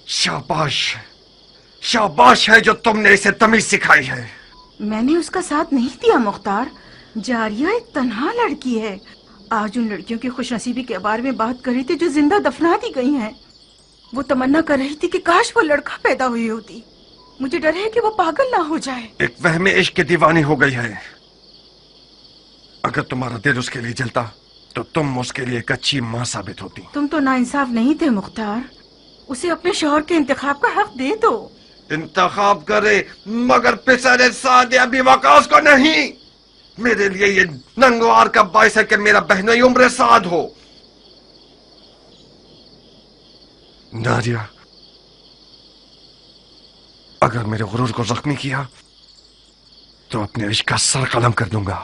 شاباش، شاباش ہے جو تم نے اسے تمیز سکھائی ہے۔ میں نے اس کا ساتھ نہیں دیا مختار، جاریہ ایک تنہا لڑکی ہے۔ آج ان لڑکیوں کی خوش نصیبی کے بارے میں بات کر رہی تھی جو زندہ دفنا دی گئی ہیں۔ وہ تمنا کر رہی تھی کہ کاش وہ لڑکا پیدا ہوئی ہوتی۔ مجھے ڈر ہے کہ وہ پاگل نہ ہو جائے۔ ایک وہم عشق کی دیوانی ہو گئی ہے۔ اگر تمہارا دل اس کے لیے جلتا تو تم اس کے لیے ایک اچھی ماں ثابت ہوتی۔ تم تو ناانصاف نہیں تھے مختار، اسے اپنے شوہر کے انتخاب کا حق دے دو۔ انتخاب کرے مگر پسر سعد ابی وقاص کو نہیں۔ میرے لیے یہ ننگوار کا باعث ہے کہ میرا بہنوئی عمر سعد ہو۔ ناریہ، اگر میرے غرور کو زخمی کیا تو اپنے عشق کا سر قلم کر دوں گا۔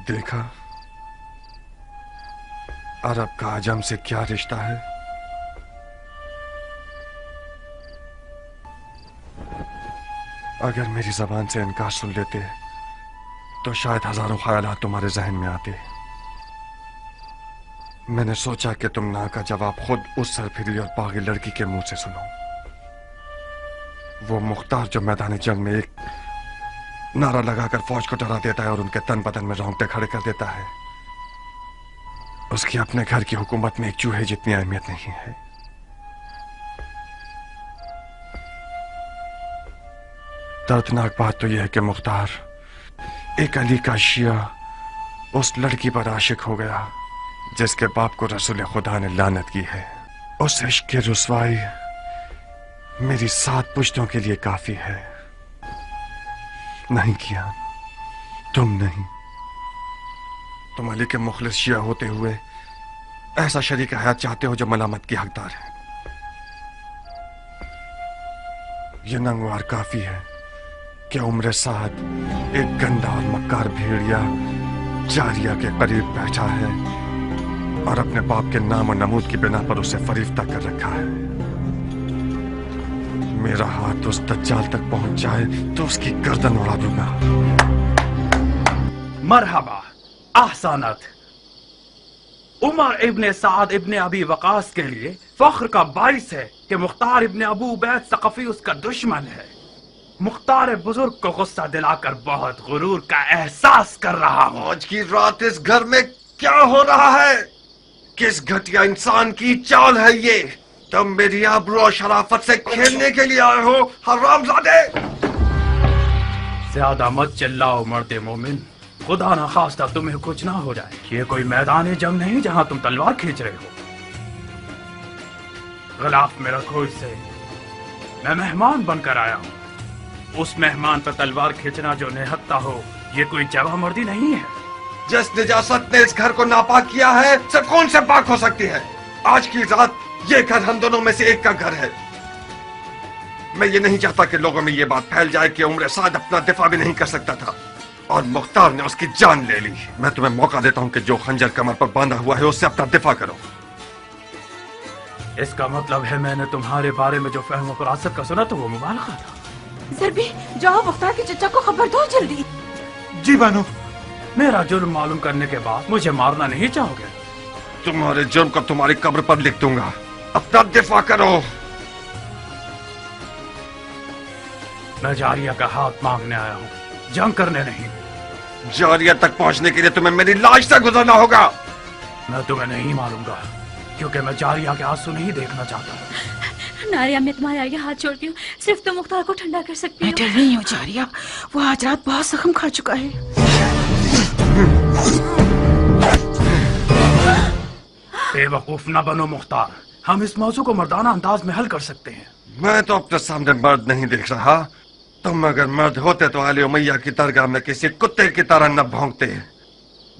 دیکھا عرب کا عجم سے کیا رشتہ ہے؟ اگر میری زبان سے انکار سن لیتے تو شاید ہزاروں خیالات تمہارے ذہن میں آتے۔ میں نے سوچا کہ تم نا کا جواب خود اس سرپھری اور باغی لڑکی کے منہ سے سنو۔ وہ مختار جو میدان جنگ میں ایک نعرہ لگا کر فوج کو ڈرا دیتا ہے اور ان کے تن بدن میں رونگٹے کھڑے کر دیتا ہے، اس کی اپنے گھر کی حکومت میں ایک چوہے جتنی اہمیت نہیں ہے۔ دردناک بات تو یہ ہے کہ مختار ایک علی کا شیعہ اس لڑکی پر عاشق ہو گیا جس کے باپ کو رسول خدا نے لعنت کی ہے۔ اس عشق کی رسوائی میری 7 پشتوں کے لیے کافی ہے۔ نہیں کیا، تم نہیں۔ تم علی کے مخلص شیعہ ہوتے ہوئے ایسا شریک حیات چاہتے ہو جو ملامت کی حقدار ہے۔ یہ ننگوار کافی ہے کہ عمر سعد ایک گندا اور مکار بھیڑیا جاریہ کے قریب بیٹھا ہے اور اپنے باپ کے نام و نمود کی بنا پر اسے فریفتہ کر رکھا ہے۔ میرا ہاتھ اس دجال تک پہنچ جائے تو اس کی گردن اڑا دوں گا۔ مرحبا، احسانت۔ عمر ابن سعد ابن ابی وقاص کے لیے فخر کا باعث ہے کہ مختار ابن ابو عبید ثقفی اس کا دشمن ہے۔ مختار بزرگ کو غصہ دلا کر بہت غرور کا احساس کر رہا ہوں۔ آج کی رات اس گھر میں क्या हो रहा है? किस घटिया इंसान की चाल है ये? तुम मेरी आबरू और शराफत से खेलने के लिए आए हो, हरामजादे! ज्यादा मत चिल्लाओ मर्दे मोमिन, खुदा ना खास्ता तुम्हें कुछ ना हो जाए। ये कोई मैदान जंग नहीं जहां तुम तलवार खींच रहे हो। गलाफ में रखो इसे, मैं मेहमान बनकर आया हूँ। उस मेहमान पर तलवार खींचना जो निहत्ता हो, ये कोई जवां मर्दी नहीं है। जिस निजासत ने इस घर को नापाक किया है, सिर्फ कौन से पाक हो सकती है? आज की रात ये घर हम दोनों में से एक का घर है। मैं ये नहीं चाहता कि लोगों में ये बात फैल जाए कि उम्र साद अपना दिफा भी नहीं कर सकता था और मुख्तार ने उसकी जान ले ली। मैं तुम्हें मौका देता हूँ कि जो खंजर कमर पर बांधा हुआ है उससे अपना दिफा करो। इसका मतलब है मैंने तुम्हारे बारे में जो फहम फरासत का सुना तो वो मुबालगा था। ज़रबी, जाओ मुख्तार के चचा को खबर दो जल्दी। जी बानो। मेरा जुर्म मालूम करने के बाद मुझे मारना नहीं चाहोगे? तुम्हारे जुर्म को तुम्हारी कब्र पर लिख दूंगा। अपना दिफा करो। मैं जारिया का हाथ मांगने आया हूँ, जंग करने नहीं। जारिया तक पहुंचने के लिए तुम्हें मेरी लाश से गुजरना होगा। मैं तुम्हें नहीं मारूंगा, क्योंकि मैं जारिया के आंसू नहीं देखना चाहता। नारिया, मैं तुम्हारे आगे हाथ जोड़ती हूँ, सिर्फ तुम मुख्तार को ठंडा कर सकती हो। मैं डर रही हूँ जारिया, वो आज रात बहुत जख्म खा चुका है। बेवकूफ न बनो मुख्तार, हम इस मौजू को मर्दाना अंदाज में हल कर सकते हैं। मैं तो अपने सामने मर्द नहीं देख रहा। तुम अगर मर्द होते तो आले उमैया की दरगाह में किसी कुत्ते की तरह न भौंकते।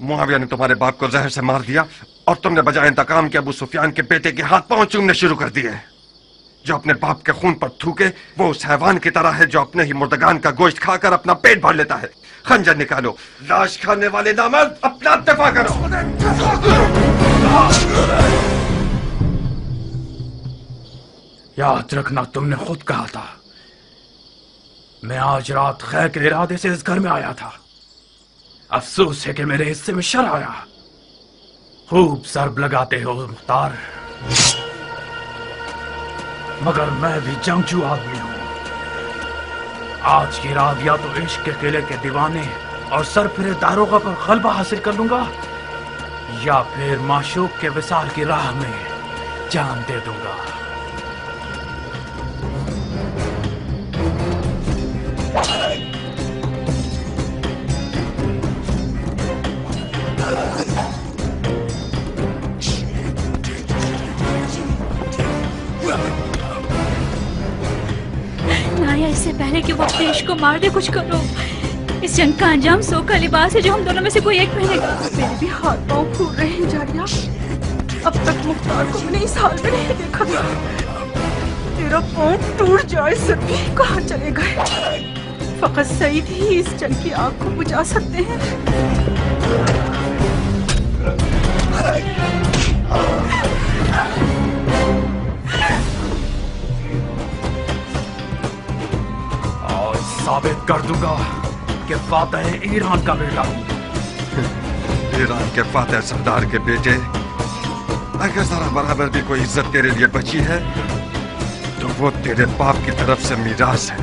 मुआविया ने तुम्हारे बाप को जहर से मार दिया और तुमने बजाय इंतकाम के अबू सुफियान के बेटे के हाथ पांव चूमने शुरू कर दिए। जो अपने बाप के खून पर थूके वो उस हैवान की तरह है जो अपने ही मुर्दगान का गोश्त खाकर अपना पेट भर लेता है। खंजर निकालो, लाश खाने वाले नामर्द, अपना दिफा करो। याद रखना, तुमने खुद कहा था मैं आज रात खैर के इरादे से इस घर में आया था। अफसोस है कि मेरे हिस्से में शर आया। खूब ज़रब लगाते हो मुख्तार, मगर मैं भी जंगजू आदमी हूं। आज की रात या तो इश्क के किले के दीवाने और सरफिरे दारोगा पर गलबा हासिल कर लूंगा, या फिर माशूक के विसार की राह में जान दे दूंगा। नारिया, इससे पहले कि वो अपने इश्क को मार दे, कुछ करो। इस जंग का अंजाम सो का लिबास है जो हम दोनों में से कोई एक पहनेगा। मेरे भी हाथ पांव फूल रहे हैं जारिया। अब तक मुख्तार को मैंने इस हाल में नहीं देखा था। तेरा पांव टूट जाए ज़रबी, कहाँ चले गए? फकत सईद ही इस जंग की आग को बुझा सकते हैं। और साबित कर दूंगा कि फातेह ईरान का बेटा हूं। ईरान के फातेह सरदार के बेटे, अगर जरा बराबर भी कोई इज्जत तेरे लिए बची है तो वो तेरे बाप की तरफ से मीरास है।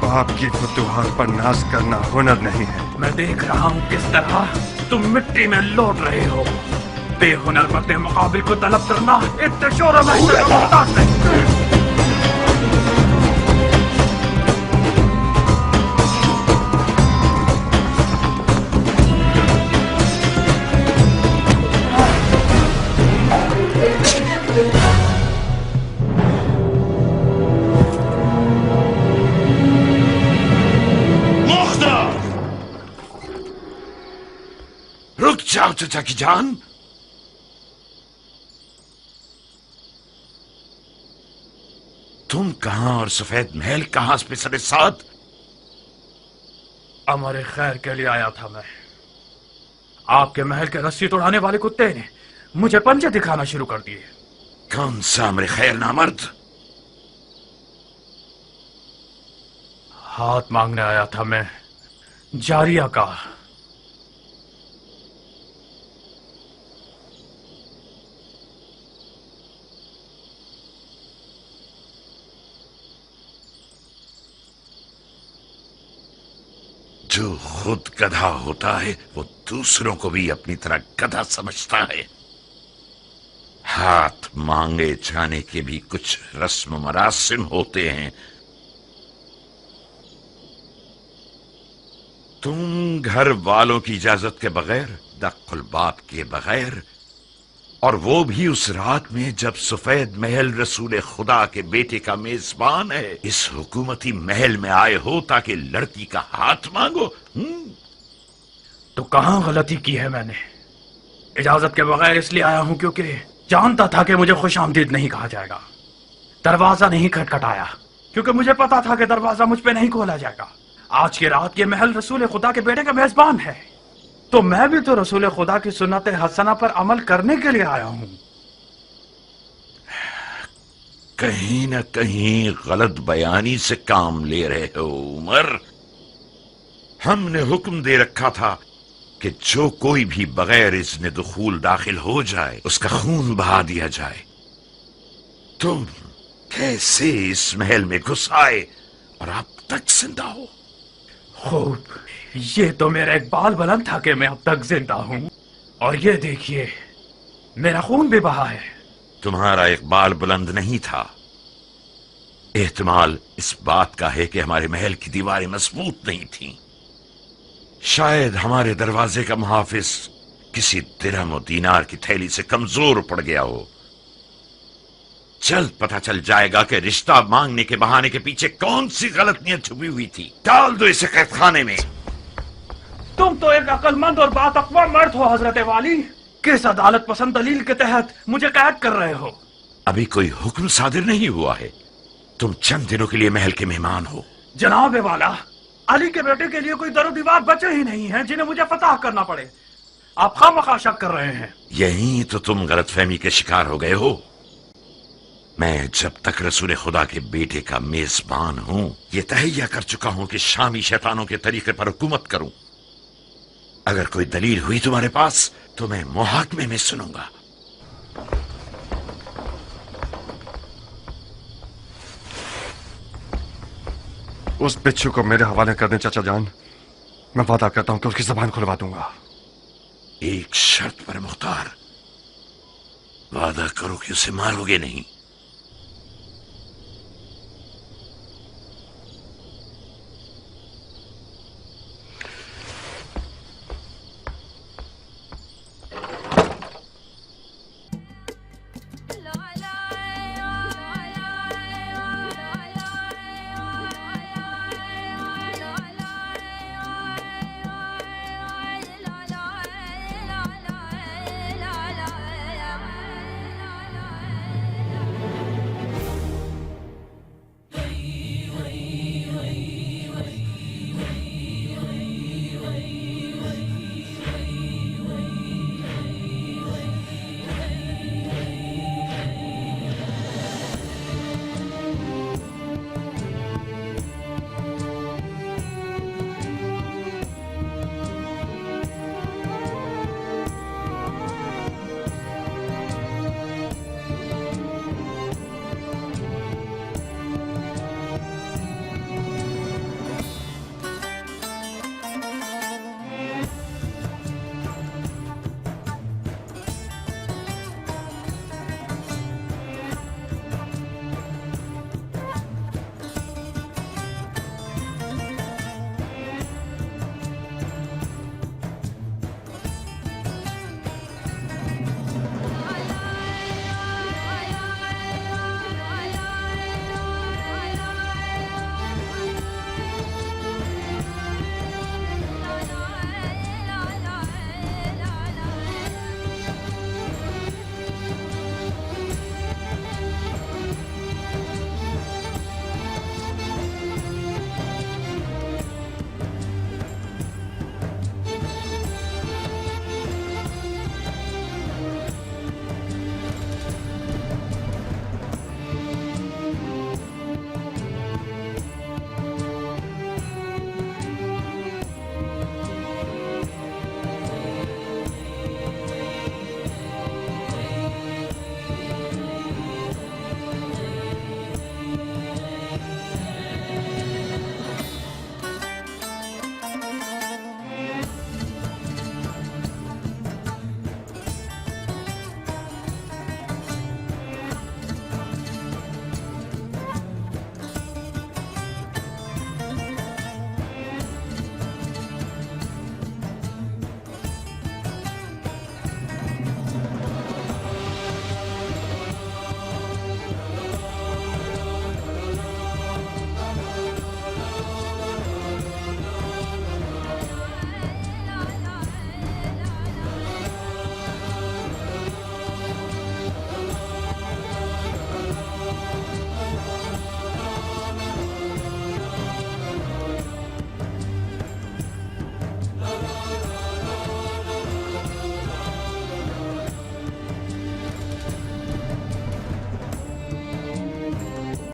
बाप की फतूहात पर नाज करना हुनर नहीं है। मैं देख रहा हूँ किस तरह तुम मिट्टी में लौट रहे हो। बेहुनर मर्द मुकाबिल को तलब करना इतने शोर में रुक जाओ चचा की जान। तुम कहां और सफेद महल कहां पे साथ? अमर खैर के लिए आया था मैं। आपके महल के रस्सी तोड़ाने वाले कुत्ते ने मुझे पंजे दिखाना शुरू कर दिए। कौन सा अमर खैर नामर्द? हाथ मांगने आया था मैं, जारिया का। जो खुद गधा होता है वो दूसरों को भी अपनी तरह गधा समझता है। हाथ मांगे जाने के भी कुछ रस्म मरासिम होते हैं। तुम घर वालों की इजाजत के बगैर, दक्कुल बाप के बगैर, और वो भी उस रात में जब सफेद महल रसूल खुदा के बेटे का मेजबान है, इस हुकूमती महल में आए हो ताकि लड़की का हाथ मांगो। तो कहाँ गलती की है मैंने? इजाजत के बगैर इसलिए आया हूं क्योंकि जानता था कि मुझे खुशामदीद नहीं कहा जाएगा। दरवाजा नहीं खटखटाया क्योंकि मुझे पता था कि दरवाजा मुझ पे नहीं खोला जाएगा। आज की रात ये महल रसूल खुदा के बेटे का मेजबान है, तो मैं भी तो रसूल खुदा की सुन्नत हसना पर अमल करने के लिए आया हूं। कहीं न कहीं गलत बयानी से काम ले रहे हो उमर। हमने हुक्म दे रखा था कि जो कोई भी बगैर इज़्न दुखूल दाखिल हो जाए उसका खून बहा दिया जाए। तुम कैसे इस महल में घुस आए और अब तक जिंदा हो? खूब, ये तो मेरा एक बाल बुलंद था कि मैं अब तक जिंदा हूं, और ये देखिए मेरा खून भी बहा है। तुम्हारा एक बाल बुलंद नहीं था। एहतमाल इस बात का है कि हमारे महल की दीवारें मजबूत नहीं थीं। शायद हमारे दरवाजे का मुहाफिज किसी दिरहम और दीनार की थैली से कमजोर पड़ गया हो। जल्द पता चल जाएगा कि रिश्ता मांगने के बहाने के पीछे कौन सी गलत नीयत छुपी हुई थी। डाल दो इसे कैद खाने में। तुम तो एक अक्लमंद और बातकवा मर्द हो हजरत वाली। किस अदालत पसंद दलील के तहत मुझे कैद कर रहे हो? अभी कोई हुक्म सादिर नहीं हुआ है। तुम चंद दिनों के लिए महल के मेहमान हो। जनाब वाला, अली के बेटे के लिए कोई दरो दीवार बचे ही नहीं है जिन्हें मुझे फतह करना पड़े। आप खामखा शक कर रहे हैं। यही तो तुम गलतफहमी के शिकार हो गए हो। मैं जब तक रसूल खुदा के बेटे का मेजबान हूं, ये तहैया कर चुका हूं कि शामी शैतानों के तरीके पर हुकूमत करूं। अगर कोई दलील हुई तुम्हारे पास तो मैं मुहाकमे में सुनूंगा। उस बिच्छू को मेरे हवाले कर दें चाचा जान। मैं वादा करता हूं कि उसकी जबान खुलवा दूंगा। एक शर्त पर मुख्तार, वादा करो कि उसे मारोगे नहीं।